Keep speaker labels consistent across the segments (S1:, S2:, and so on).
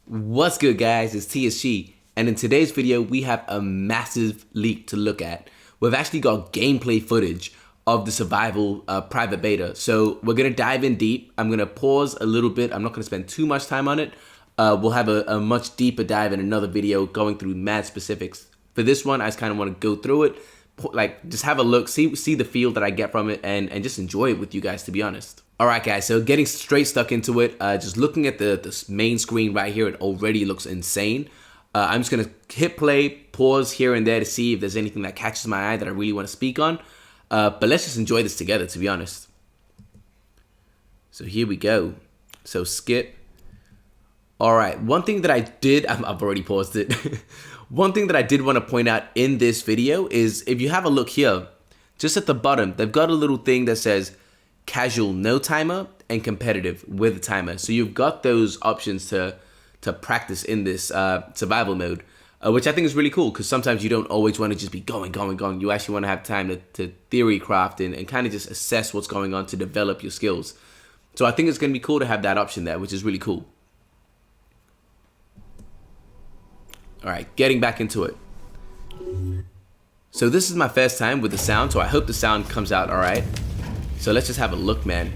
S1: What's good, guys? It's TSG, and in today's video we have a massive leak to look at. We've actually got gameplay footage of the survival private beta, so we're gonna dive in deep. I'm gonna pause a little bit. I'm not gonna spend too much time on it. We'll have a much deeper dive in another video going through mad specifics. For this one, I just kind of want to go through it, like just have a look, see the feel that I get from it, and just enjoy it with you guys, to be honest. Alright guys, so getting straight stuck into it, just looking at the main screen right here, it already looks insane. I'm just going to hit play, pause here and there to see if there's anything that catches my eye that I really want to speak on. But let's just enjoy this together, to be honest. So here we go. So skip. Alright, one thing that I did, I've already paused it. One thing that I did want to point out in this video is if you have a look here, just at the bottom, they've got a little thing that says casual no timer and competitive with a timer. So you've got those options to practice in this survival mode, which I think is really cool because sometimes you don't always want to just be going. You actually want to have time to theory craft and kind of just assess what's going on to develop your skills. So I think it's going to be cool to have that option there, which is really cool. All right, getting back into it. So this is my first time with the sound, so I hope the sound comes out all right. So let's just have a look, man.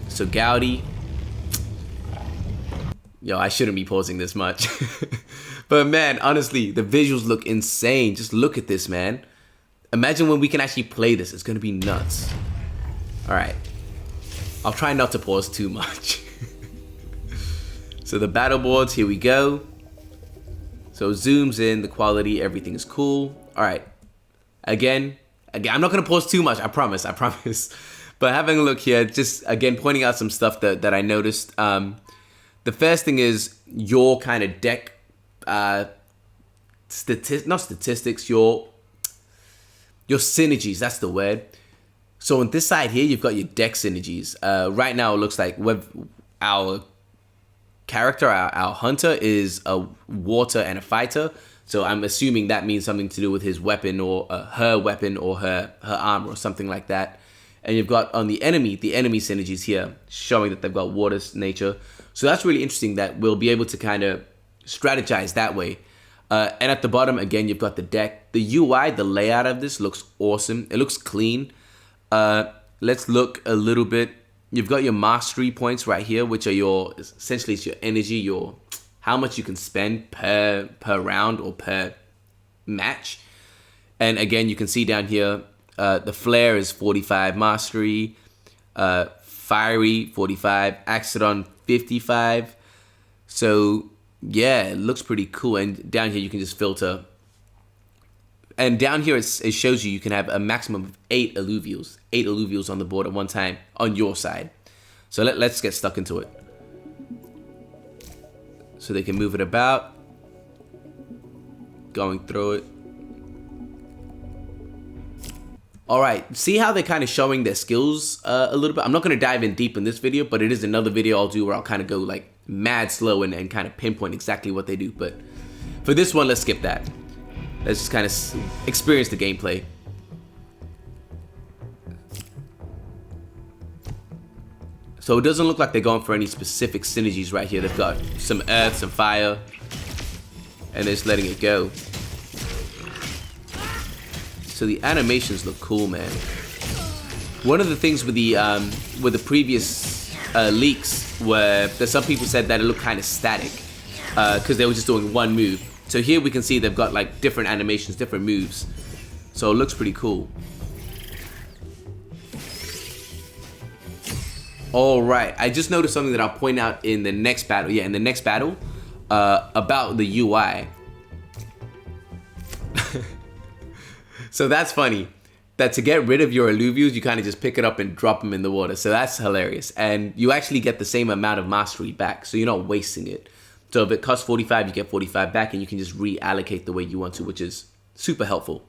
S1: So Gaudi. Yo, I shouldn't be pausing this much. But man, honestly, the visuals look insane. Just look at this, man. Imagine when we can actually play this. It's going to be nuts. All right. I'll try not to pause too much. So the battle boards, here we go. So zooms in, the quality, everything's cool. All right. Again, I'm not going to pause too much, I promise. But having a look here, just again pointing out some stuff that I noticed. The first thing is your kind of deck, not statistics, your synergies, that's the word. So on this side here, you've got your deck synergies. Right now, it looks like our character, our hunter, is a water and a fighter. So I'm assuming that means something to do with his weapon or her weapon or her armor or something like that. And you've got on the enemy synergies here showing that they've got water nature. So that's really interesting that we'll be able to kind of strategize that way. And at the bottom, again, you've got the deck. The UI, the layout of this looks awesome. It looks clean. Let's look a little bit. You've got your mastery points right here, which are essentially it's your energy, how much you can spend per round or per match. And again, you can see down here, the flare is 45 mastery, fiery 45, Axodon 55. So yeah, it looks pretty cool. And down here you can just filter. And down here it shows you can have a maximum of 8 alluvials on the board at one time on your side. So let's get stuck into it. So they can move it about, going through it. All right, see how they're kind of showing their skills a little bit? I'm not going to dive in deep in this video, but it is another video I'll do where I'll kind of go like mad slow and kind of pinpoint exactly what they do. But for this one, let's skip that. Let's just kind of experience the gameplay. So it doesn't look like they're going for any specific synergies right here. They've got some earth, some fire, and they're just letting it go. So the animations look cool, man. One of the things with the previous leaks were that some people said that it looked kind of static because they were just doing one move. So here we can see they've got like different animations, different moves. So it looks pretty cool. All right, I just noticed something that I'll point out in the next battle. Yeah, in the next battle, about the UI. So that's funny. That to get rid of your alluvials, you kind of just pick it up and drop them in the water. So that's hilarious. And you actually get the same amount of mastery back, so you're not wasting it. So if it costs 45, you get 45 back, and you can just reallocate the way you want to, which is super helpful.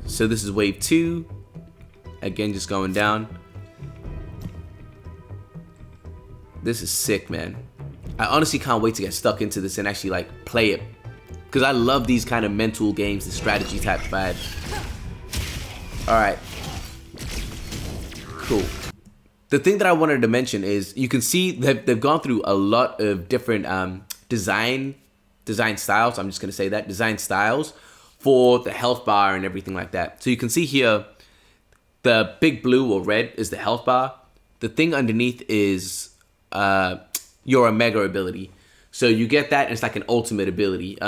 S1: So this is wave 2. Again, just going down. This is sick, man. I honestly can't wait to get stuck into this and actually like play it, because I love these kind of mental games, the strategy type vibe. All right, cool. the thing that I wanted to mention is you can see that they've gone through a lot of different design styles. I'm just going to say that, design styles for the health bar and everything like that. So you can see here, the big blue or red is the health bar. The thing underneath is your Omega ability. So you get that, and it's like an ultimate ability.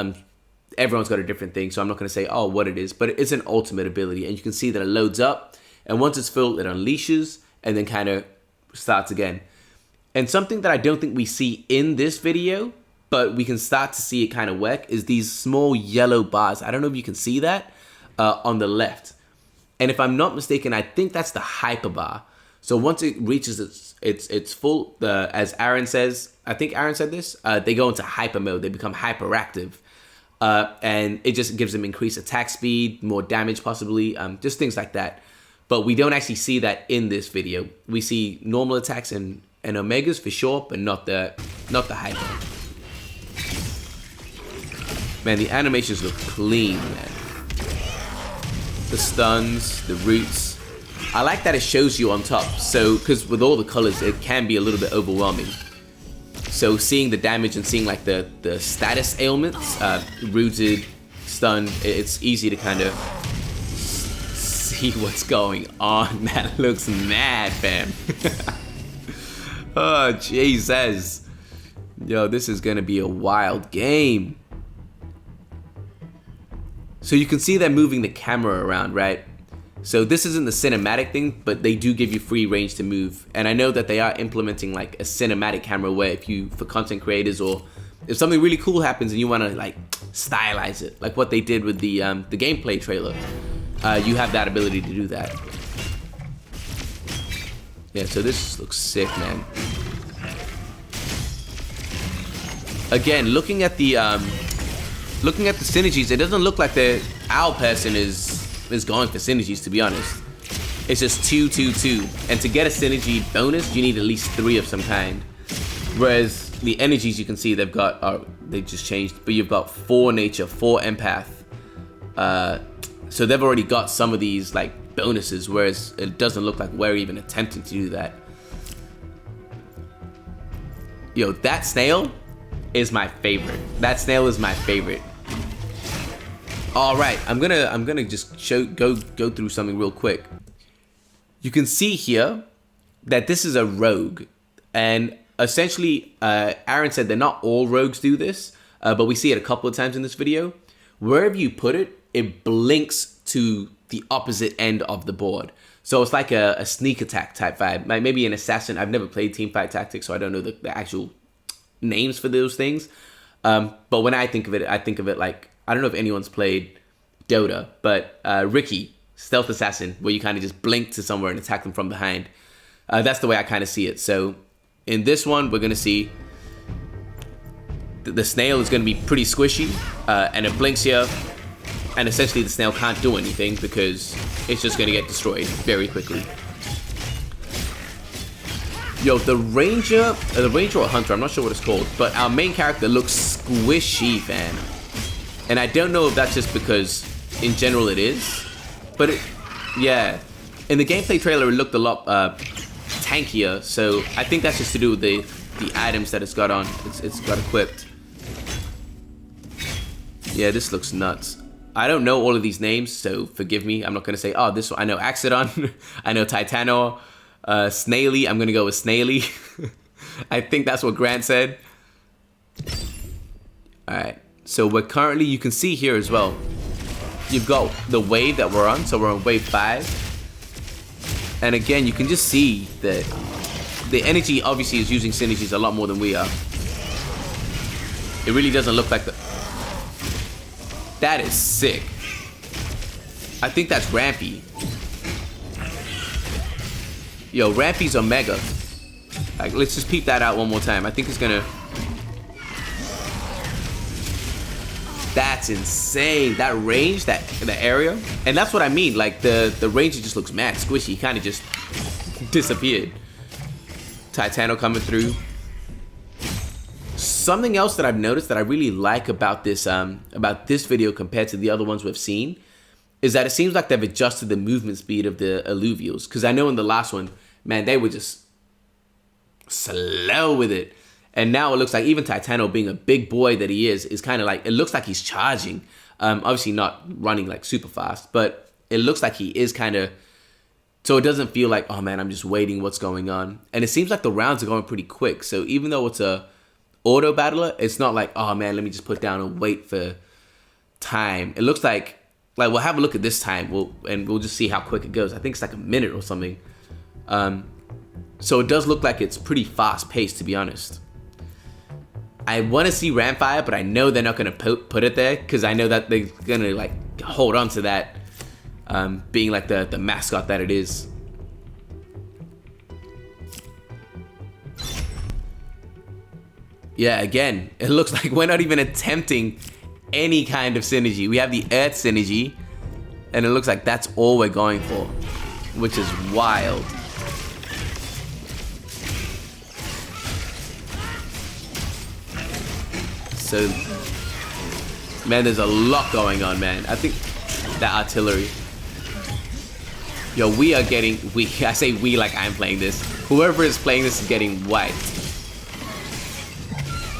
S1: Everyone's got a different thing, so I'm not going to say, oh, what it is, but it's an ultimate ability. And you can see that it loads up, and once it's filled, it unleashes, and then kind of starts again. And something that I don't think we see in this video, but we can start to see it kind of work, is these small yellow bars. I don't know if you can see that on the left. And if I'm not mistaken, I think that's the hyper bar. So once it reaches its full, as Aaron says, I think Aaron said this, they go into hyper mode. They become hyperactive. And it just gives them increased attack speed, more damage possibly, just things like that. But we don't actually see that in this video. We see normal attacks and Omegas for sure, but not the hyper. Man, the animations look clean, man. The stuns, the roots. I like that it shows you on top. So, because with all the colors, it can be a little bit overwhelming. So seeing the damage and seeing like the status ailments, rooted, stunned, it's easy to kind of see what's going on. That looks mad, fam. Oh, Jesus. Yo, this is gonna be a wild game. So you can see them moving the camera around, right? So this isn't the cinematic thing, but they do give you free range to move. And I know that they are implementing like a cinematic camera where for content creators, or if something really cool happens and you want to like stylize it, like what they did with the gameplay trailer, you have that ability to do that. Yeah, so this looks sick, man. Again, looking at the synergies, it doesn't look like the owl person is going for synergies, to be honest. It's just 2, 2, 2. And to get a synergy bonus, you need at least 3 of some kind. Whereas the energies you can see they've got, they just changed, but you've got 4 nature, 4 empath. So they've already got some of these like bonuses, whereas it doesn't look like we're even attempting to do that. Yo, that snail is my favorite. That snail is my favorite. All right, I'm gonna just go through something real quick. You can see here that this is a rogue, and essentially, Aaron said that not all rogues do this, but we see it a couple of times in this video. Wherever you put it, it blinks to the opposite end of the board. So it's like a sneak attack type vibe, like maybe an assassin. I've never played Teamfight Tactics, so I don't know the actual names for those things. But when I think of it like, I don't know if anyone's played Dota, but Ricky, stealth assassin, where you kind of just blink to somewhere and attack them from behind. That's the way I kind of see it. So in this one, we're going to see the snail is going to be pretty squishy, and it blinks here, and essentially the snail can't do anything because it's just going to get destroyed very quickly. Yo, the ranger or hunter, I'm not sure what it's called, but our main character looks squishy, fam. And I don't know if that's just because in general it is, but yeah, in the gameplay trailer it looked a lot tankier, so I think that's just to do with the items that it's got on, it's got equipped. Yeah, this looks nuts. I don't know all of these names, so forgive me. I'm not gonna say, oh, this one, I know Axodon, I know Titano, Snaily, I'm gonna go with Snaily. I think that's what Grant said. Alright, so we're currently, you can see here as well, you've got the wave that we're on, so we're on wave 5. And again, you can just see that the energy obviously is using synergies a lot more than we are. It really doesn't look like that is sick. I think that's Rampy. Yo, Rampy's Omega. Like, let's just peep that out one more time. I think it's gonna... That's insane. That range, the area. And that's what I mean. Like, the range just looks mad squishy. He kind of just disappeared. Titano coming through. Something else that I've noticed that I really like about this video compared to the other ones we've seen is that it seems like they've adjusted the movement speed of the Illuvials. Because I know in the last one, man, they were just slow with it. And now it looks like even Titano, being a big boy that he is kind of like, it looks like he's charging. Obviously not running like super fast, but it looks like he is kind of, so it doesn't feel like, oh man, I'm just waiting, what's going on. And it seems like the rounds are going pretty quick. So even though it's a auto battler, it's not like, oh man, let me just put down and wait for time. It looks like we'll have a look at this time, we'll just see how quick it goes. I think it's like a minute or something. So it does look like it's pretty fast paced, to be honest. I want to see Ramfire, but I know they're not going to put it there because I know that they're going to like hold on to that, being like the mascot that it is. Yeah, again, it looks like we're not even attempting any kind of synergy. We have the Earth synergy, and it looks like that's all we're going for, which is wild. So, man, there's a lot going on, man. I think that artillery. Yo, we are getting, I say we like I'm playing this. Whoever is playing this is getting wiped.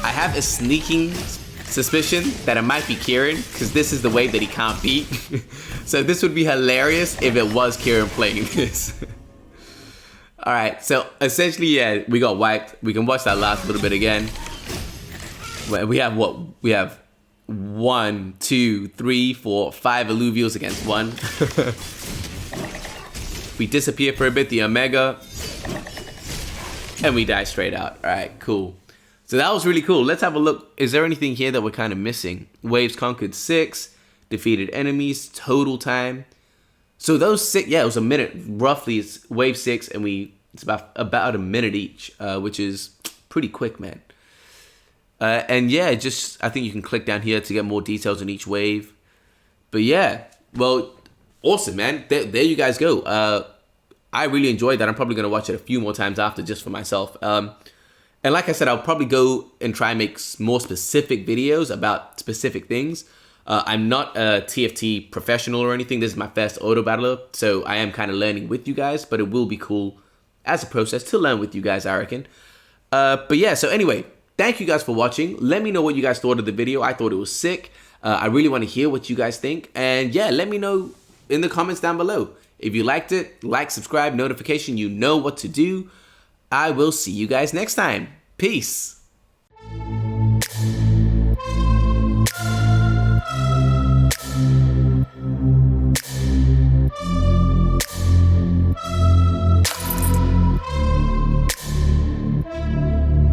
S1: I have a sneaking suspicion that it might be Kieran, because this is the wave that he can't beat. So this would be hilarious if it was Kieran playing this. Alright, so essentially, yeah, we got wiped. We can watch that last little bit again. We have what? We have 1, 2, 3, 4, 5 Illuvials against 1. We disappear for a bit, the Omega, and we die straight out. All right, cool. So that was really cool. Let's have a look. Is there anything here that we're kind of missing? Waves conquered 6, defeated enemies, total time. So those 6, yeah, it was a minute roughly. It's wave 6, and it's about a minute each, which is pretty quick, man. And yeah, I think you can click down here to get more details on each wave. But yeah, well, awesome, man. There you guys go. I really enjoyed that. I'm probably going to watch it a few more times after just for myself. And like I said, I'll probably go and try and make more specific videos about specific things. I'm not a TFT professional or anything. This is my first auto battler, so I am kind of learning with you guys, but it will be cool as a process to learn with you guys, I reckon. But yeah, so anyway, thank you guys for watching. Let me know what you guys thought of the video. I thought it was sick. I really want to hear what you guys think. And yeah, let me know in the comments down below. If you liked it, like, subscribe, notification, you know what to do. I will see you guys next time. Peace.